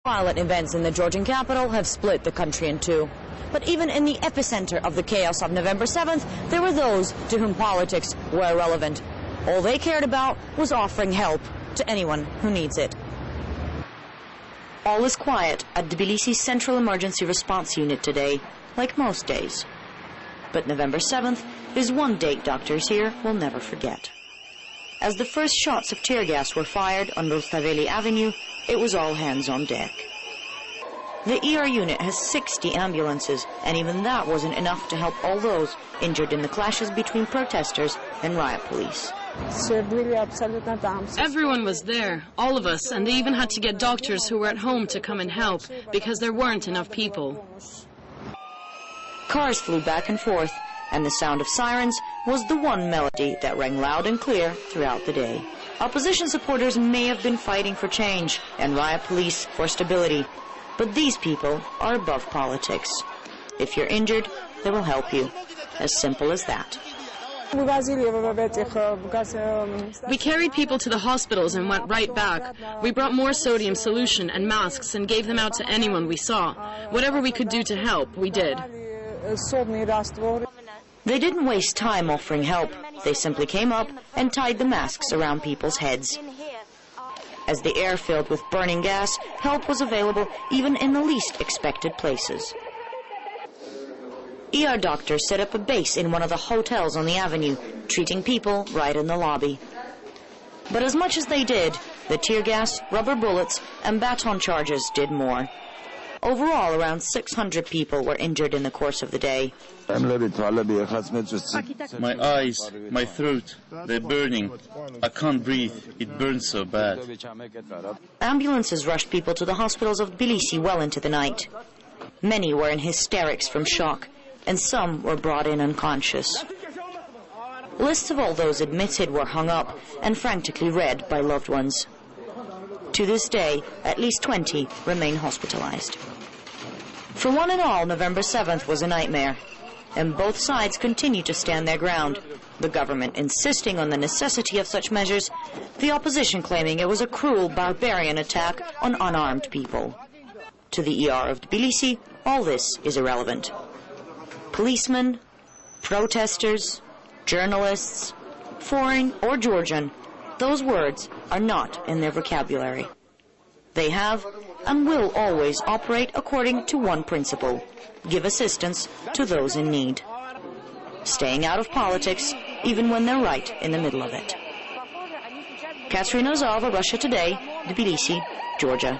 Violent events in the Georgian capital have split the country in two. But even in the epicenter of the chaos of November 7th, there were those to whom politics were irrelevant. All they cared about was offering help to anyone who needs it. All is quiet at Tbilisi's Central Emergency Response Unit today, like most days. But November 7th is one date doctors here will never forget. As the first shots of tear gas were fired on Rustaveli Avenue, it was all hands on deck. The ER unit has 60 ambulances, and even that wasn't enough to help all those injured in the clashes between protesters and riot police. Everyone was there, all of us, and they even had to get doctors who were at home to come and help, because there weren't enough people. Cars flew back and forth, and the sound of sirens was the one melody that rang loud and clear throughout the day. Opposition supporters may have been fighting for change and riot police for stability, but these people are above politics. If you're injured, they will help you. As simple as that. We carried people to the hospitals and went right back. We brought more sodium solution and masks and gave them out to anyone we saw. Whatever we could do to help, we did. They didn't waste time offering help. They simply came up and tied the masks around people's heads. As the air filled with burning gas, help was available even in the least expected places. ER doctors set up a base in one of the hotels on the avenue, treating people right in the lobby. But as much as they did, the tear gas, rubber bullets, and baton charges did more. Overall, around 600 people were injured in the course of the day. My eyes, my throat, they're burning. I can't breathe. It burns so bad. Ambulances rushed people to the hospitals of Tbilisi well into the night. Many were in hysterics from shock, and some were brought in unconscious. Lists of all those admitted were hung up and frantically read by loved ones. To this day, at least 20 remain hospitalized. For one and all, November 7th was a nightmare, and both sides continue to stand their ground, the government insisting on the necessity of such measures, the opposition claiming it was a cruel, barbarian attack on unarmed people. To the ER of Tbilisi, all this is irrelevant. Policemen, protesters, journalists, foreign or Georgian, those words are not in their vocabulary. They have and will always operate according to one principle: give assistance to those in need. Staying out of politics, even when they're right in the middle of it. Katerina Zava, Russia Today, Tbilisi, Georgia.